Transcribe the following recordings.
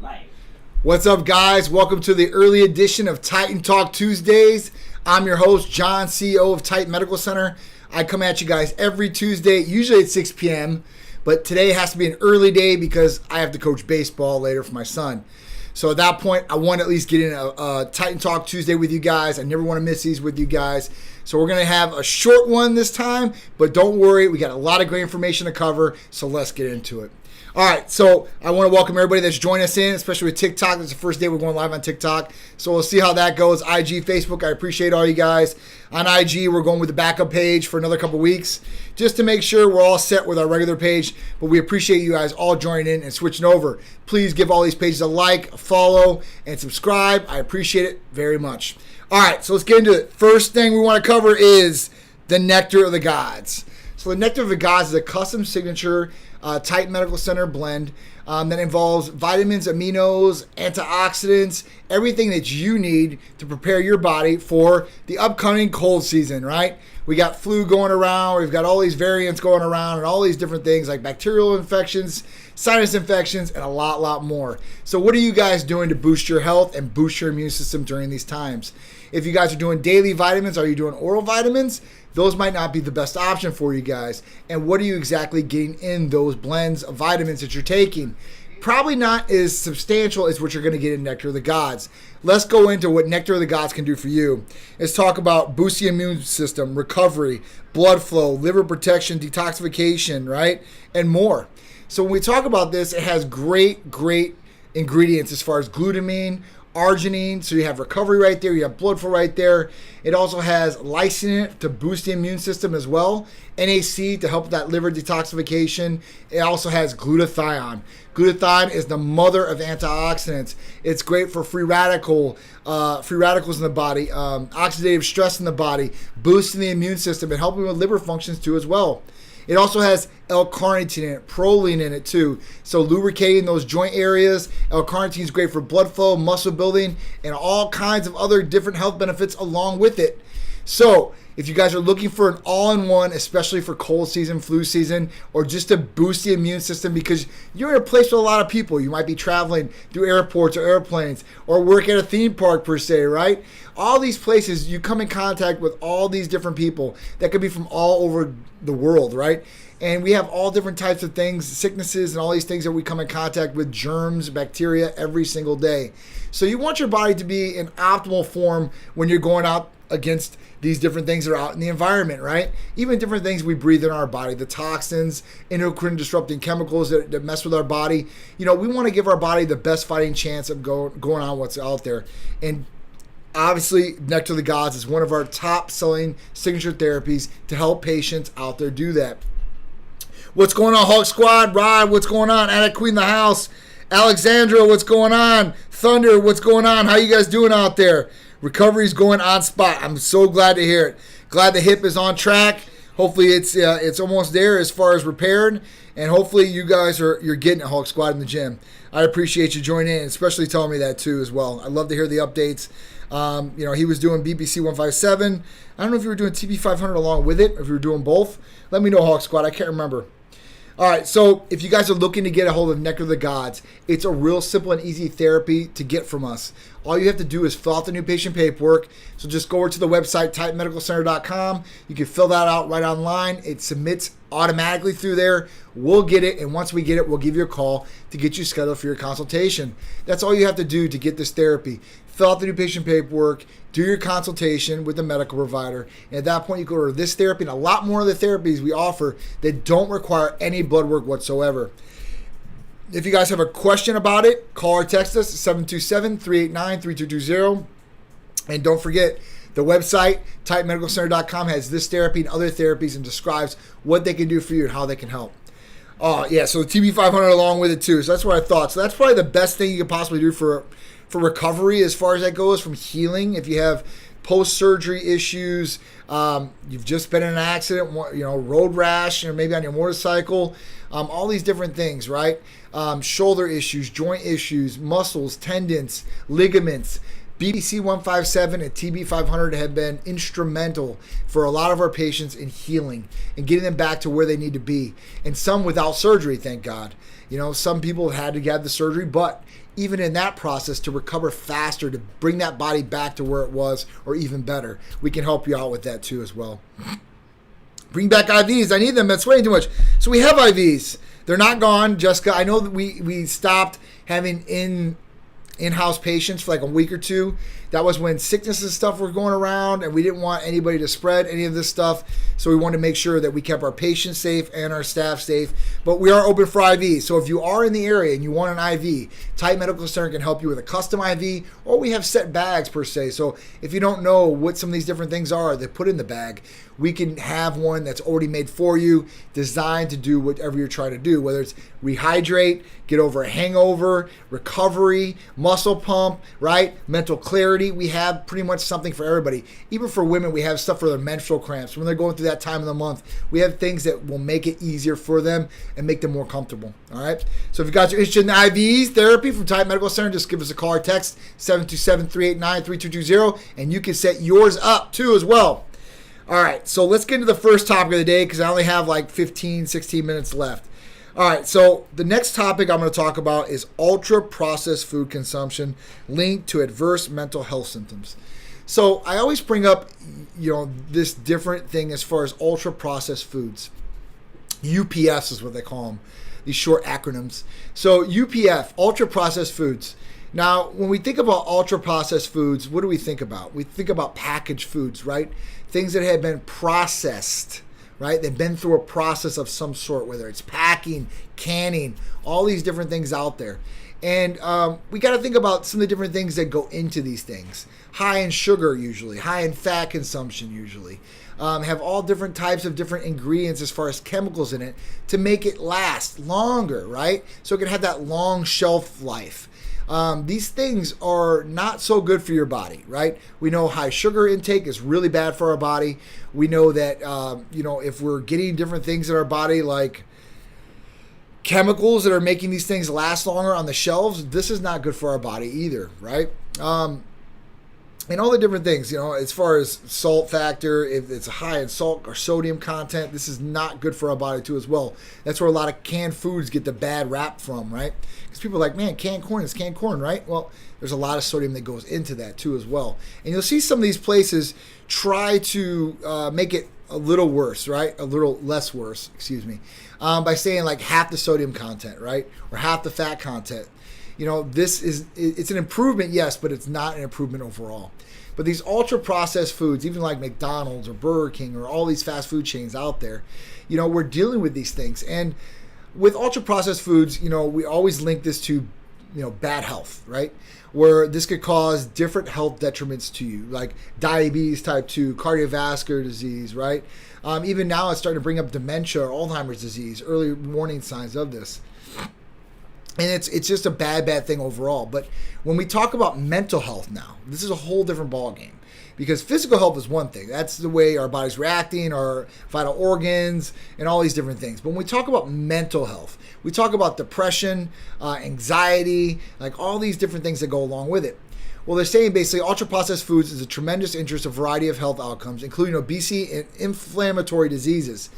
life. What's up, guys? Welcome to the early edition of Titan Talk Tuesdays. I'm your host, John, CEO of Titan Medical Center. I come at you guys every Tuesday, usually at 6 p.m., but today has to be an early day because I have to coach baseball later for my son. So at that point, I want to at least get in a Titan Talk Tuesday with you guys. I never want to miss these with you guys. So we're going to have a short one this time, but don't worry, we got a lot of great information to cover, so let's get into it. All right, so I want to welcome everybody that's joined us in, especially with TikTok. This is the first day we're going live on TikTok, so we'll see how that goes. IG, Facebook, I appreciate all you guys. On IG, we're going with the backup page for another couple weeks just to make sure we're all set with our regular page, but we appreciate you guys all joining in and switching over. Please give all these pages a like, a follow, and subscribe. I appreciate it very much. All right, so let's get into it. First thing we want to cover is the Nectar of the Gods. So the Nectar of the Gods is a custom signature Titan Medical Center blend that involves vitamins, aminos, antioxidants, everything that you need to prepare your body for the upcoming cold season, right? We got flu going around, we've got all these variants going around, and all these different things like bacterial infections, sinus infections, and a lot more. So what are you guys doing to boost your health and boost your immune system during these times? If you guys are doing daily vitamins, are you doing oral vitamins? Those might not be the best option for you guys. And what are you exactly getting in those blends of vitamins that you're taking? Probably not as substantial as what you're going to get in Nectar of the Gods. Let's go into what Nectar of the Gods can do for you. Let's talk about boosting the immune system, recovery, blood flow, liver protection, detoxification, right? And more. So when we talk about this, it has great ingredients as far as glutamine, arginine, so you have recovery right there, you have blood flow right there. It also has lysine in it to boost the immune system as well, NAC to help with that liver detoxification. It also has glutathione. Glutathione is the mother of antioxidants. It's great for free radicals in the body, oxidative stress in the body, boosting the immune system and helping with liver functions too as well. It also has L-carnitine in it, proline in it too. So lubricating those joint areas. L-carnitine is great for blood flow, muscle building, and all kinds of other different health benefits along with it. So if you guys are looking for an all-in-one, especially for cold season, flu season, or just to boost the immune system because you're in a place with a lot of people. You might be traveling through airports or airplanes or work at a theme park per se, right? All these places, you come in contact with all these different people that could be from all over the world, right? And we have all different types of things, sicknesses and all these things that we come in contact with, germs, bacteria every single day. So you want your body to be in optimal form when you're going out against these different things that are out in the environment, right? Even different things we breathe in our body, the toxins, endocrine disrupting chemicals that mess with our body. You know, we want to give our body the best fighting chance of going on what's out there. And obviously, Nectar of the Gods is one of our top selling signature therapies to help patients out there do that. What's going on, Hulk Squad? Rod, what's going on? Anna Queen in the house. Alexandra, what's going on? Thunder, what's going on? How you guys doing out there? Recovery's going on spot. I'm so glad to hear it. Glad the hip is on track. Hopefully it's almost there as far as repaired, and hopefully you guys you're getting it, Hulk Squad, in the gym. I appreciate you joining in, especially telling me that too as well. I love to hear the updates. He was doing BBC 157. I don't know if you were doing TB 500 along with it, or if you were doing both. Let me know, Hulk Squad. I can't remember. All right, so if you guys are looking to get a hold of Nectar of the Gods, it's a real simple and easy therapy to get from us. All you have to do is fill out the new patient paperwork. So just go over to the website, titanmedicalcenter.com. You can fill that out right online. It submits automatically through there. We'll get it, and once we get it, we'll give you a call to get you scheduled for your consultation. That's all you have to do to get this therapy. Fill out the new patient paperwork, do your consultation with the medical provider, and at that point you can order this therapy and a lot more of the therapies we offer that don't require any blood work whatsoever. If you guys have a question about it, call or text us at 727-389-3220. And don't forget, the website, titanmedicalcenter.com, has this therapy and other therapies and describes what they can do for you and how they can help. Oh, yeah, so the TB 500 along with it too. So that's what I thought. So that's probably the best thing you could possibly do for recovery as far as that goes, from healing. If you have post-surgery issues, you've just been in an accident, road rash, maybe on your motorcycle, all these different things, right? Shoulder issues, joint issues, muscles, tendons, ligaments. BBC 157 and TB 500 have been instrumental for a lot of our patients in healing and getting them back to where they need to be, and some without surgery, thank God. Some people have had to get the surgery, but even in that process, to recover faster, to bring that body back to where it was, or even better, we can help you out with that too as well. Bring back IVs. I need them. That's way too much. So we have IVs. They're not gone, Jessica. I know that we stopped having in-house patients for like a week or two. That was when sickness and stuff were going around, and we didn't want anybody to spread any of this stuff. So we wanted to make sure that we kept our patients safe and our staff safe. But we are open for IV. So if you are in the area and you want an IV, Titan Medical Center can help you with a custom IV, or we have set bags per se. So if you don't know what some of these different things are that put in the bag, we can have one that's already made for you, designed to do whatever you're trying to do, whether it's rehydrate, get over a hangover, recovery, muscle pump, right? Mental clarity. We have pretty much something for everybody. Even for women, we have stuff for their menstrual cramps. When they're going through that time of the month, we have things that will make it easier for them and make them more comfortable. All right. So if you guys are interested in IVs, therapy from Titan Medical Center, just give us a call or text 727-389-3220, and you can set yours up too as well. All right, so let's get into the first topic of the day because I only have like 15, 16 minutes left. All right, so the next topic I'm going to talk about is ultra-processed food consumption linked to adverse mental health symptoms. So I always bring up, this different thing as far as ultra-processed foods. UPFs is what they call them, these short acronyms. So UPF, ultra-processed foods. Now, when we think about ultra-processed foods, what do we think about? We think about packaged foods, right? Things that have been processed, right? They've been through a process of some sort, whether it's packing, canning, all these different things out there. And we got to think about some of the different things that go into these things. High in sugar usually, high in fat consumption usually. Have all different types of different ingredients as far as chemicals in it to make it last longer, right? So it can have that long shelf life. These things are not so good for your body, right? We know high sugar intake is really bad for our body. We know that, if we're getting different things in our body, like chemicals that are making these things last longer on the shelves, this is not good for our body either, right? And all the different things, as far as salt factor, if it's high in salt or sodium content, this is not good for our body too as well. That's where a lot of canned foods get the bad rap from, right? Because people are like, man, canned corn is canned corn, right? Well, there's a lot of sodium that goes into that too as well. And you'll see some of these places try to make it a little worse, right? A little less worse, by saying like half the sodium content, right? Or half the fat content. It's an improvement, yes, but it's not an improvement overall. But these ultra-processed foods, even like McDonald's or Burger King or all these fast food chains out there, we're dealing with these things. And with ultra-processed foods, we always link this to, bad health, right? Where this could cause different health detriments to you, like diabetes type 2, cardiovascular disease, right? Even now it's starting to bring up dementia or Alzheimer's disease, early warning signs of this. And it's just a bad thing overall. But when we talk about mental health now, this is a whole different ballgame. Because physical health is one thing. That's the way our body's reacting, our vital organs, and all these different things. But when we talk about mental health, we talk about depression, anxiety, like all these different things that go along with it. Well, they're saying basically ultra-processed foods is a tremendous interest in a variety of health outcomes, including obesity and inflammatory diseases.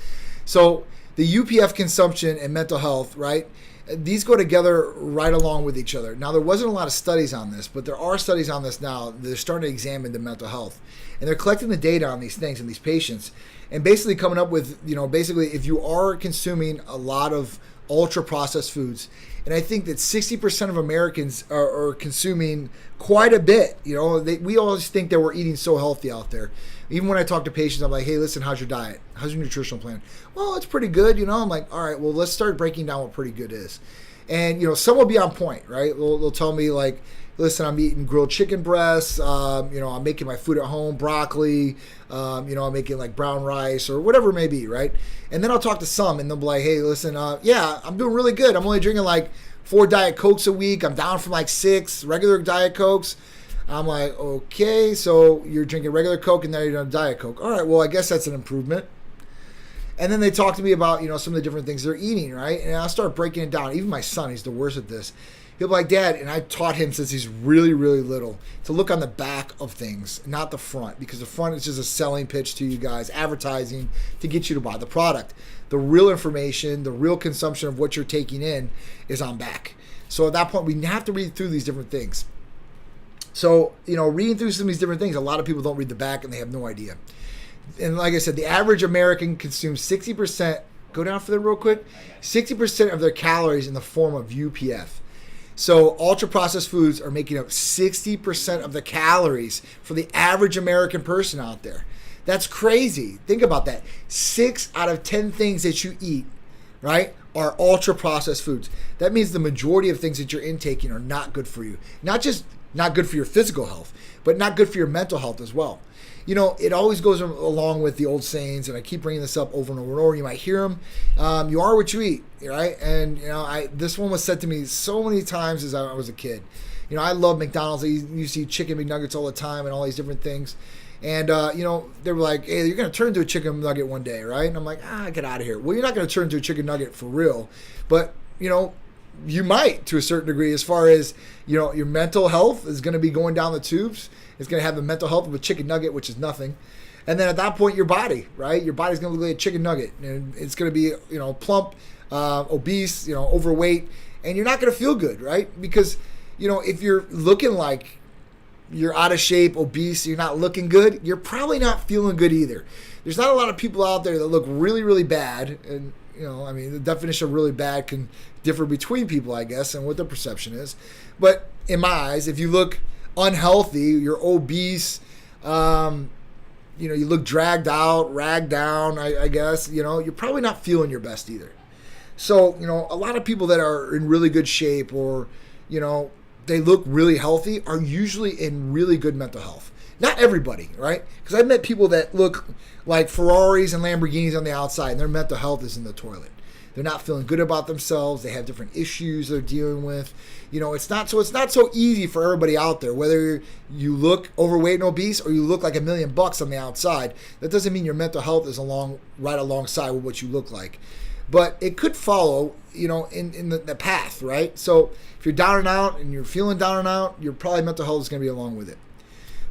So the UPF consumption and mental health, right? These go together right along with each other. Now, there wasn't a lot of studies on this, but there are studies on this now. They're starting to examine the mental health. And they're collecting the data on these things and these patients and basically coming up with, basically if you are consuming a lot of ultra-processed foods, and I think that 60% of Americans are consuming quite a bit. We always think that we're eating so healthy out there. Even when I talk to patients, I'm like, hey, listen, how's your diet? How's your nutritional plan? Well, it's pretty good. I'm like, all right, well, let's start breaking down what pretty good is. And, some will be on point, right? They'll tell me like, listen, I'm eating grilled chicken breasts. I'm making my food at home, broccoli. I'm making like brown rice or whatever it may be, right? And then I'll talk to some and they'll be like, hey, listen, I'm doing really good. I'm only drinking like 4 Diet Cokes a week. I'm down from like 6 regular Diet Cokes. I'm like, okay, so you're drinking regular Coke and now you're doing Diet Coke. All right, well, I guess that's an improvement. And then they talk to me about, some of the different things they're eating, right? And I'll start breaking it down. Even my son, he's the worst at this. he'll be like, Dad, and I taught him since he's really, really little to look on the back of things, not the front, because the front is just a selling pitch to you guys, advertising to get you to buy the product. The real information, the real consumption of what you're taking in is on back. So at that point, we have to read through these different things. So, reading through some of these different things, a lot of people don't read the back and they have no idea. And like I said, the average American consumes 60%, go down for that real quick, 60% of their calories in the form of UPF. So ultra-processed foods are making up 60% of the calories for the average American person out there. That's crazy. Think about that. 6 out of 10 things that you eat, right, are ultra-processed foods. That means the majority of things that you're intaking are not good for you. Not just not good for your physical health, but not good for your mental health as well. It always goes along with the old sayings, and I keep bringing this up over and over and over. You might hear them. You are what you eat, right? And, this one was said to me so many times as I was a kid. I love McDonald's. I used to eat chicken McNuggets all the time and all these different things. And, they were like, hey, you're going to turn into a chicken nugget one day, right? And I'm like, get out of here. Well, you're not going to turn into a chicken nugget for real. But, you might to a certain degree as far as, your mental health is going to be going down the tubes. It's going to have the mental health of a chicken nugget, which is nothing. And then at that point, your body, right? Your body's going to look like a chicken nugget. And it's going to be, plump, obese, overweight. And you're not going to feel good, right? Because, if you're looking like you're out of shape, obese, you're not looking good, you're probably not feeling good either. There's not a lot of people out there that look really, really bad. And, the definition of really bad can differ between people, I guess, and what their perception is. But in my eyes, if you look unhealthy, you're obese, you look dragged out, ragged down, I guess, you're probably not feeling your best either. So, a lot of people that are in really good shape or, they look really healthy are usually in really good mental health. Not everybody, right? Because I've met people that look like Ferraris and Lamborghinis on the outside and their mental health is in the toilet. They're not feeling good about themselves. They have different issues they're dealing with. It's not so easy for everybody out there. Whether you look overweight and obese or you look like $1 million on the outside, that doesn't mean your mental health is right alongside with what you look like. But it could follow, in the path, right? So if you're down and out and you're feeling down and out, your probably mental health is going to be along with it.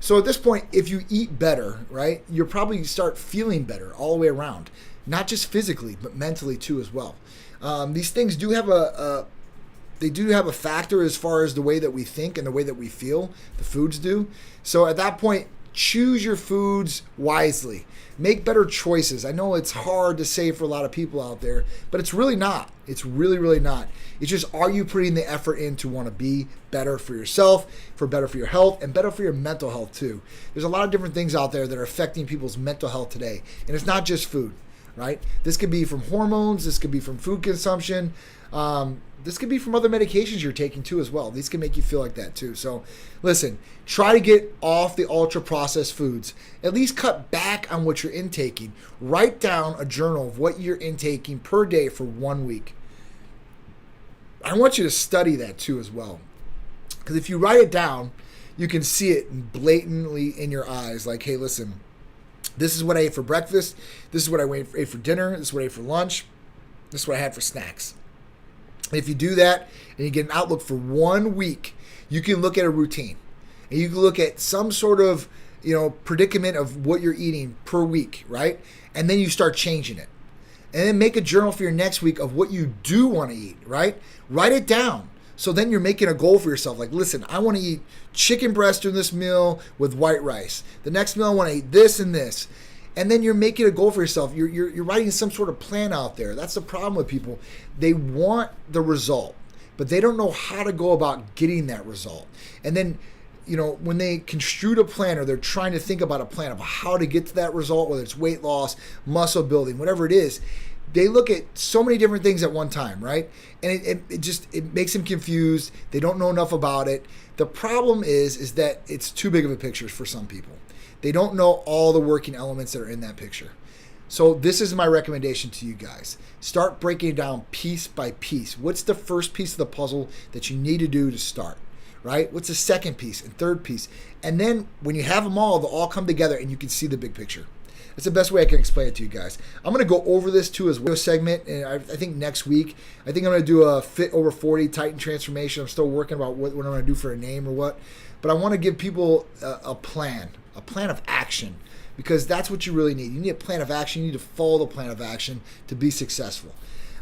So at this point, if you eat better, right, you'll probably start feeling better all the way around. Not just physically, but mentally too as well. These things do have a factor as far as the way that we think and the way that we feel. The foods do. So at that point, choose your foods wisely. Make better choices. I know it's hard to say for a lot of people out there, but it's really not. It's really, really not. It's just, are you putting the effort in to want to be better for yourself, better for your health, and better for your mental health too? There's a lot of different things out there that are affecting people's mental health today. And it's not just food, right? This could be from hormones. This could be from food consumption. This could be from other medications you're taking too as well. These can make you feel like that too. So listen, try to get off the ultra-processed foods. At least cut back on what you're intaking. Write down a journal of what you're intaking per day for 1 week. I want you to study that too as well. Because if you write it down, you can see it blatantly in your eyes. Like, hey, listen, this is what I ate for breakfast. This is what I ate for dinner. This is what I ate for lunch. This is what I had for snacks. If you do that and you get an outlook for 1 week, you can look at a routine. And you can look at some sort of, predicament of what you're eating per week, right? And then you start changing it. And then make a journal for your next week of what you do want to eat, right? Write it down. So then you're making a goal for yourself. Like, listen, I want to eat chicken breast during this meal with white rice. The next meal I want to eat this and this. And then you're making a goal for yourself. You're writing some sort of plan out there. That's the problem with people. They want the result, but they don't know how to go about getting that result. And then, when they construe a plan or they're trying to think about a plan of how to get to that result, whether it's weight loss, muscle building, whatever it is, they look at so many different things at one time, right? And it makes them confused. They don't know enough about it. The problem is that it's too big of a picture for some people. They don't know all the working elements that are in that picture. So this is my recommendation to you guys. Start breaking it down piece by piece. What's the first piece of the puzzle that you need to do to start, right? What's the second piece and third piece? And then when you have them all, they'll all come together and you can see the big picture. That's the best way I can explain it to you guys. I'm going to go over this too as a segment, and I think next week, I think I'm going to do a Fit Over 40 Titan transformation. I'm still working about what I'm going to do for a name or what, but I want to give people a plan of action, because that's what you really need. You need a plan of action. You need to follow the plan of action to be successful.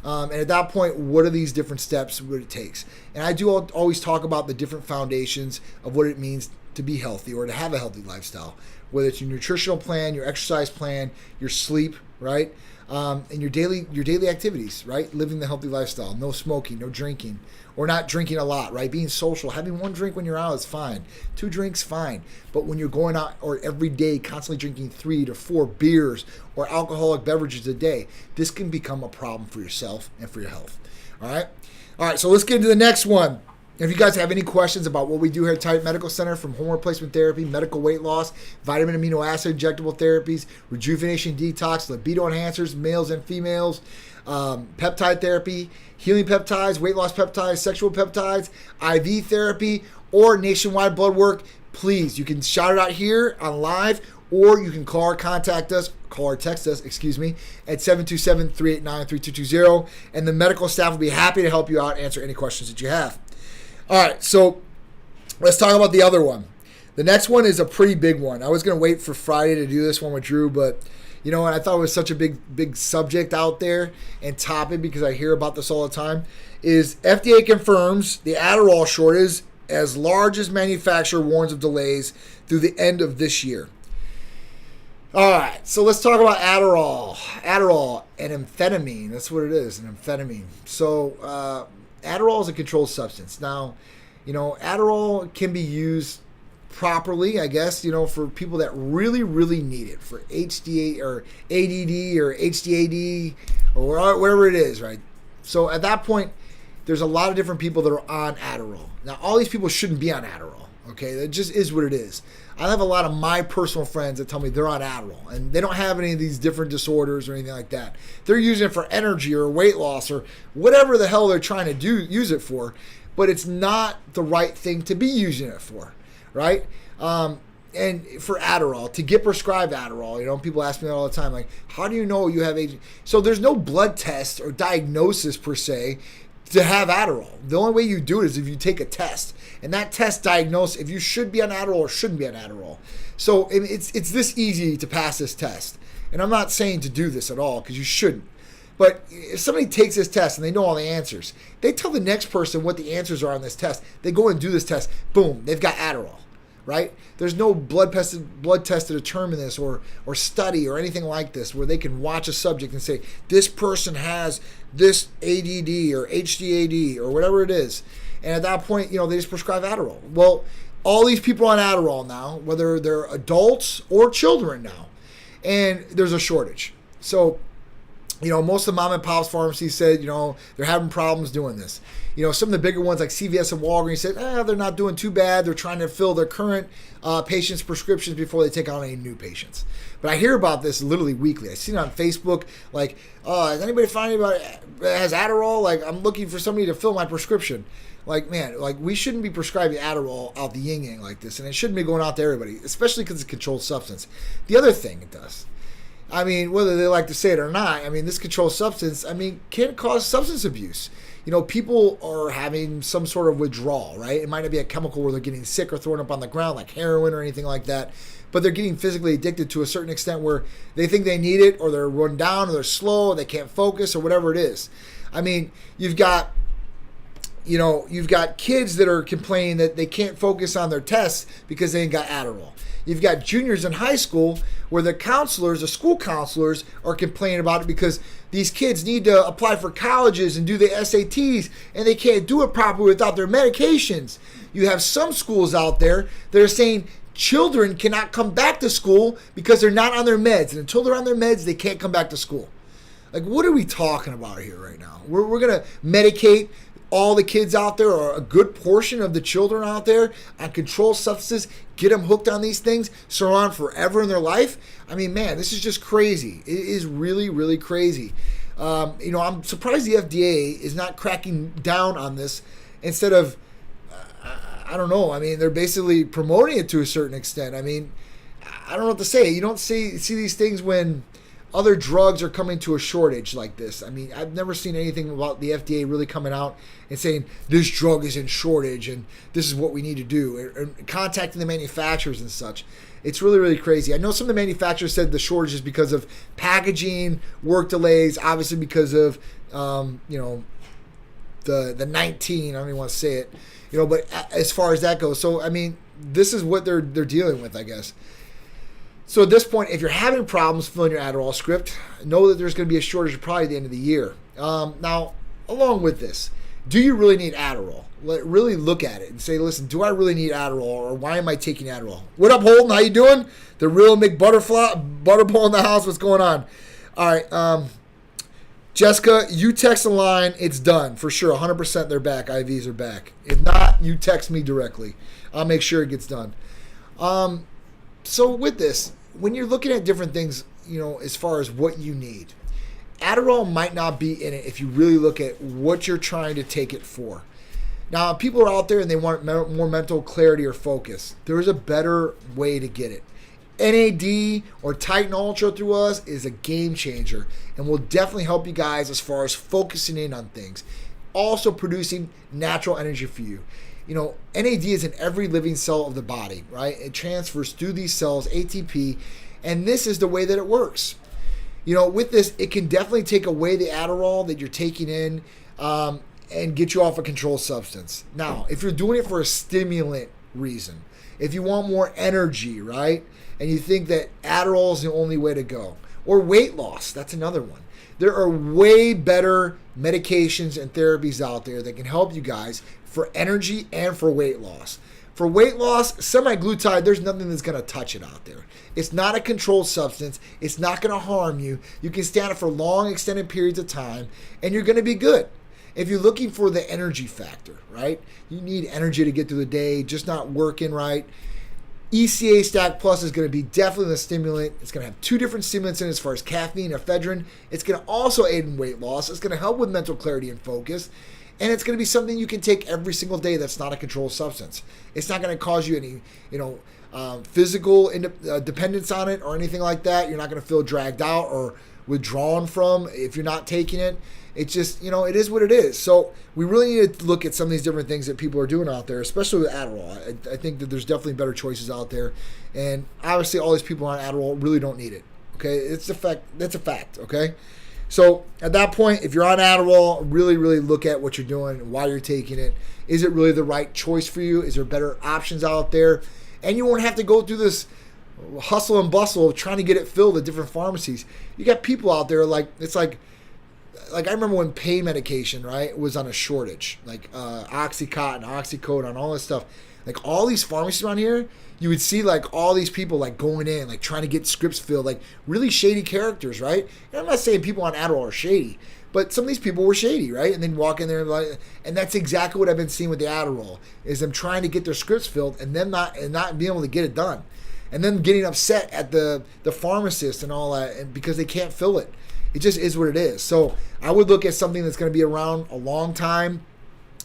And at that point, what are these different steps, what it takes? And I do always talk about the different foundations of what it means to be healthy or to have a healthy lifestyle, whether it's your nutritional plan, your exercise plan, your sleep, right? And your daily activities, right? Living the healthy lifestyle, no smoking, no drinking, or not drinking a lot, right? Being social, having one drink when you're out is fine. 2 drinks, fine. But when you're going out or every day constantly drinking 3 to 4 beers or alcoholic beverages a day, this can become a problem for yourself and for your health. All right, so let's get into the next one. If you guys have any questions about what we do here at Titan Medical Center, from hormone replacement therapy, medical weight loss, vitamin amino acid injectable therapies, rejuvenation detox, libido enhancers, males and females, peptide therapy, healing peptides, weight loss peptides, sexual peptides, IV therapy, or nationwide blood work, please, you can shout it out here on live, or you can call or text us, at 727-389-3220, and the medical staff will be happy to help you out and answer any questions that you have. All right, so let's talk about the other one. The next one is a pretty big one. I was going to wait for Friday to do this one with Drew, but you know what? I thought it was such a big subject out there and topic, because I hear about this all the time, is FDA confirms the Adderall shortage as large as manufacturer warns of delays through the end of this year. All right, so let's talk about Adderall. Adderall and amphetamine. That's what it is, an amphetamine. So Adderall is a controlled substance. Now, you know, Adderall can be used properly, I guess, you know, for people that really, really need it, for HDA or ADD or HDAD or whatever it is, right? So at that point, there's a lot of different people that are on Adderall. Now, all these people shouldn't be on Adderall, okay? That just is what it is. I have a lot of my personal friends that tell me they're on Adderall, and they don't have any of these different disorders or anything like that. They're using it for energy or weight loss or whatever the hell they're trying to use it for, but it's not the right thing to be using it for, right? And for Adderall, to get prescribed Adderall, you know, people ask me that all the time, like, how do you know you have ADD? So there's no blood test or diagnosis per se to have Adderall. The only way you do it is if you take a test, and that test diagnoses if you should be on Adderall or shouldn't be on Adderall. So it's this easy to pass this test. And I'm not saying to do this at all, because you shouldn't. But if somebody takes this test and they know all the answers, they tell the next person what the answers are on this test. They go and do this test. Boom, they've got Adderall, right? There's no blood test to determine this or study or anything like this where they can watch a subject and say, this person has this ADD or HDAD or whatever it is. And at that point, you know, they just prescribe Adderall. Well, all these people are on Adderall now, whether they're adults or children now, and there's a shortage. So, you know, most of the mom and pop's pharmacies said, you know, they're having problems doing this. You know, some of the bigger ones like CVS and Walgreens said, they're not doing too bad. They're trying to fill their current patients' prescriptions before they take on any new patients. But I hear about this literally weekly. I see it on Facebook, like, has anybody found anybody that has Adderall? Like, I'm looking for somebody to fill my prescription. Like, man, like, we shouldn't be prescribing Adderall out the yin-yang like this, and it shouldn't be going out to everybody, especially because it's a controlled substance. The other thing it does, I mean, whether they like to say it or not, I mean, this controlled substance, I mean, can cause substance abuse. You know, people are having some sort of withdrawal, right? It might not be a chemical where they're getting sick or thrown up on the ground like heroin or anything like that, but they're getting physically addicted to a certain extent where they think they need it, or they're run down, or they're slow, or they can't focus, or whatever it is. I mean, you've got kids that are complaining that they can't focus on their tests because they ain't got Adderall. You've got juniors in high school where the school counselors are complaining about it because these kids need to apply for colleges and do the SATs, and they can't do it properly without their medications. You have some schools out there that are saying children cannot come back to school because they're not on their meds. And until they're on their meds, they can't come back to school. Like, what are we talking about here right now? We're going to medicate all the kids out there, or a good portion of the children out there, on controlled substances, get them hooked on these things, so they're on forever in their life. I mean, man, this is just crazy. It is really, really crazy. You know, I'm surprised the FDA is not cracking down on this instead of, I don't know. I mean, they're basically promoting it to a certain extent. I mean, I don't know what to say. You don't see these things when other drugs are coming to a shortage like this. I mean, I've never seen anything about the FDA really coming out and saying this drug is in shortage and this is what we need to do, and contacting the manufacturers and such. It's really, really crazy. I know some of the manufacturers said the shortage is because of packaging, work delays, obviously because of, the 19, I don't even want to say it, but as far as that goes. So, I mean, this is what they're dealing with, I guess. So at this point, if you're having problems filling your Adderall script, know that there's going to be a shortage probably at the end of the year. Now, along with this, do you really need Adderall? Really look at it and say, listen, do I really need Adderall, or why am I taking Adderall? What up, Holden? How you doing? The real McButterball in the house. What's going on? All right. Jessica, you text the line. It's done. For sure. 100% they're back. IVs are back. If not, you text me directly. I'll make sure it gets done. So with this, when you're looking at different things, as far as what you need, Adderall might not be in it if you really look at what you're trying to take it for. Now, people are out there and they want more mental clarity or focus. There's a better way to get it. NAD or Titan Ultra through us is a game changer and will definitely help you guys as far as focusing in on things. Also producing natural energy for you. NAD is in every living cell of the body, right? It transfers through these cells, ATP, and this is the way that it works. With this, it can definitely take away the Adderall that you're taking in and get you off a controlled substance. Now, if you're doing it for a stimulant reason, if you want more energy, right, and you think that Adderall is the only way to go, or weight loss, that's another one. There are way better medications and therapies out there that can help you guys for energy and for weight loss. For weight loss, semaglutide, there's nothing that's going to touch it out there. It's not a controlled substance. It's not going to harm you. You can stand it for long, extended periods of time, and you're going to be good. If you're looking for the energy factor, right? You need energy to get through the day, just not working right. ECA Stack Plus is going to be definitely the stimulant. It's going to have 2 different stimulants in it as far as caffeine and ephedrine. It's going to also aid in weight loss. It's going to help with mental clarity and focus. And it's going to be something you can take every single day that's not a controlled substance. It's not going to cause you any, physical dependence on it or anything like that. You're not going to feel dragged out or withdrawn from if you're not taking it. It's just, it is what it is. So we really need to look at some of these different things that people are doing out there, especially with Adderall. I think that there's definitely better choices out there. And obviously all these people on Adderall really don't need it. Okay, that's a fact, okay? So at that point, if you're on Adderall, really, really look at what you're doing, why you're taking it. Is it really the right choice for you? Is there better options out there? And you won't have to go through this hustle and bustle of trying to get it filled at different pharmacies. You got people out there like I remember when pain medication, right, was on a shortage, like Oxycontin, Oxycodone, all this stuff. Like all these pharmacies around here, you would see like all these people like going in, like trying to get scripts filled, like really shady characters, right? And I'm not saying people on Adderall are shady, but some of these people were shady, right? And then walk in there and that's exactly what I've been seeing with the Adderall, is them trying to get their scripts filled and then not being able to get it done. And then getting upset at the pharmacist and all that, and because they can't fill it. It just is what it is. So I would look at something that's going to be around a long time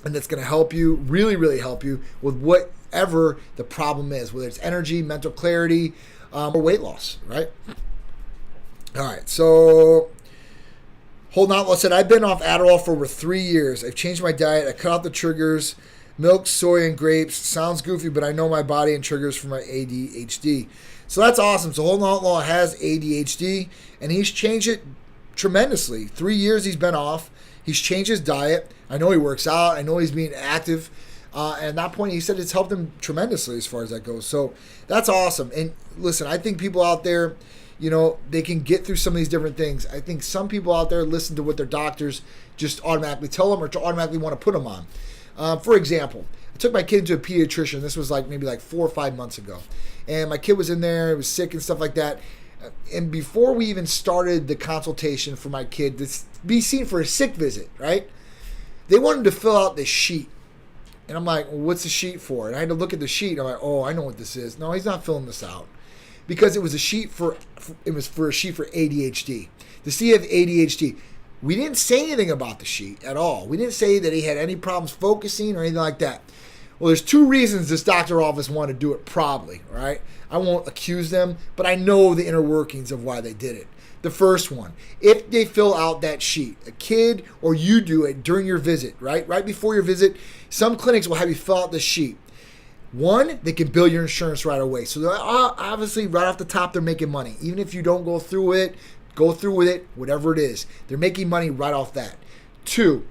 and that's going to help you, really, really help you with whatever the problem is, whether it's energy, mental clarity, or weight loss, right? All right, so hold on. Listen, I've been off Adderall for over 3 years. I've changed my diet. I cut out the triggers, milk, soy, and grapes. Sounds goofy, but I know my body and triggers for my ADHD. So that's awesome. So Holden Outlaw has ADHD, and he's changed it tremendously. 3 years he's been off. He's changed his diet. I know he works out. I know he's being active. And at that point, he said it's helped him tremendously as far as that goes. So that's awesome. And listen, I think people out there, they can get through some of these different things. I think some people out there listen to what their doctors just automatically tell them or to automatically want to put them on. For example, I took my kid to a pediatrician. This was maybe 4 or 5 months ago. And my kid was in there. He was sick and stuff like that. And before we even started the consultation for my kid to be seen for a sick visit, right, they wanted to fill out this sheet. And I'm like, well, what's the sheet for? And I had to look at the sheet. I'm like, oh, I know what this is. No, he's not filling this out. Because it was a sheet for ADHD. To see if ADHD. We didn't say anything about the sheet at all. We didn't say that he had any problems focusing or anything like that. Well, there's two reasons this doctor office wanted to do it probably, all right? I won't accuse them, but I know the inner workings of why they did it. The first one, if they fill out that sheet, a kid or you do it during your visit, right? Right before your visit, some clinics will have you fill out the sheet. One, they can bill your insurance right away. So obviously right off the top, they're making money. Even if you don't go through with it, whatever it is. They're making money right off that. Two,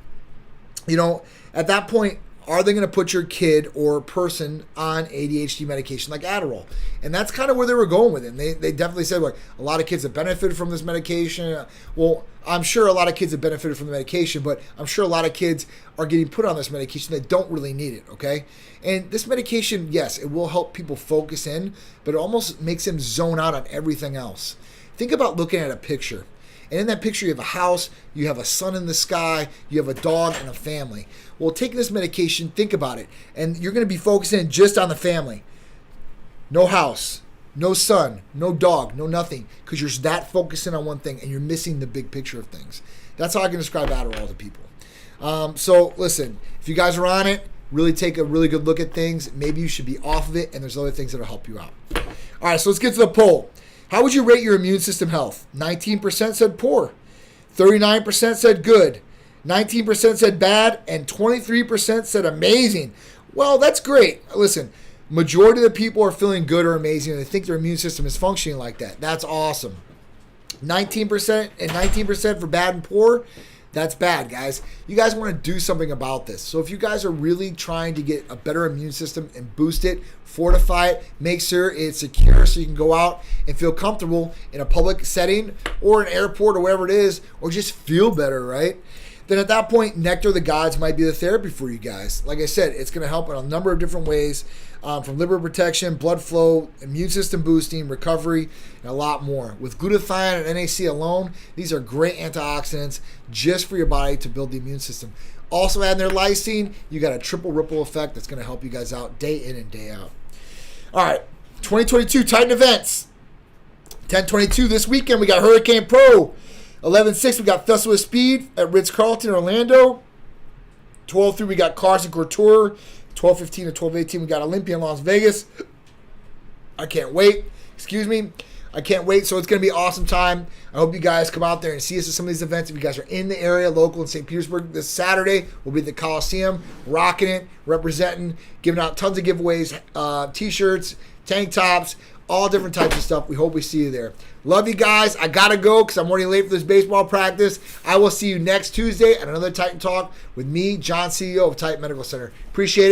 at that point, are they going to put your kid or person on ADHD medication like Adderall? And that's kind of where they were going with it. And they definitely said, like, a lot of kids have benefited from this medication. Well, I'm sure a lot of kids have benefited from the medication, but I'm sure a lot of kids are getting put on this medication that don't really need it, okay? And this medication, yes, it will help people focus in, but it almost makes them zone out on everything else. Think about looking at a picture. And in that picture, you have a house, you have a sun in the sky, you have a dog and a family. Well, taking this medication, think about it. And you're going to be focusing just on the family. No house, no sun, no dog, no nothing. Because you're that focusing on one thing and you're missing the big picture of things. That's how I can describe Adderall to people. So listen, if you guys are on it, really take a really good look at things. Maybe you should be off of it and there's other things that will help you out. All right, so let's get to the poll. How would you rate your immune system health? 19% said poor, 39% said good, 19% said bad, and 23% said amazing. Well, that's great. Listen, majority of the people are feeling good or amazing, and they think their immune system is functioning like that. That's awesome. 19% and 19% for bad and poor. That's bad, guys. You guys want to do something about this. So if you guys are really trying to get a better immune system and boost it, fortify it, make sure it's secure so you can go out and feel comfortable in a public setting or an airport or wherever it is, or just feel better, right? Then at that point, Nectar of the Gods might be the therapy for you guys. Like I said, it's going to help in a number of different ways, from liver protection, blood flow, immune system boosting, recovery, and a lot more. With glutathione and NAC alone, these are great antioxidants just for your body to build the immune system. Also adding their lysine, you got a triple ripple effect that's going to help you guys out day in and day out. All right, 2022 Titan events. 10/22 this weekend, we got Hurricane Pro. 11/6, we got Festival of Speed at Ritz-Carlton, Orlando. 12/3, we got Cars and Couture. 12/15 to 12/18, we got Olympia in Las Vegas. I can't wait. I can't wait. So it's going to be an awesome time. I hope you guys come out there and see us at some of these events. If you guys are in the area, local in St. Petersburg, this Saturday, we'll be at the Coliseum, rocking it, representing, giving out tons of giveaways, T-shirts, tank tops, all different types of stuff. We hope we see you there. Love you guys. I got to go because I'm running late for this baseball practice. I will see you next Tuesday at another Titan Talk with me, John, CEO of Titan Medical Center. Appreciate it.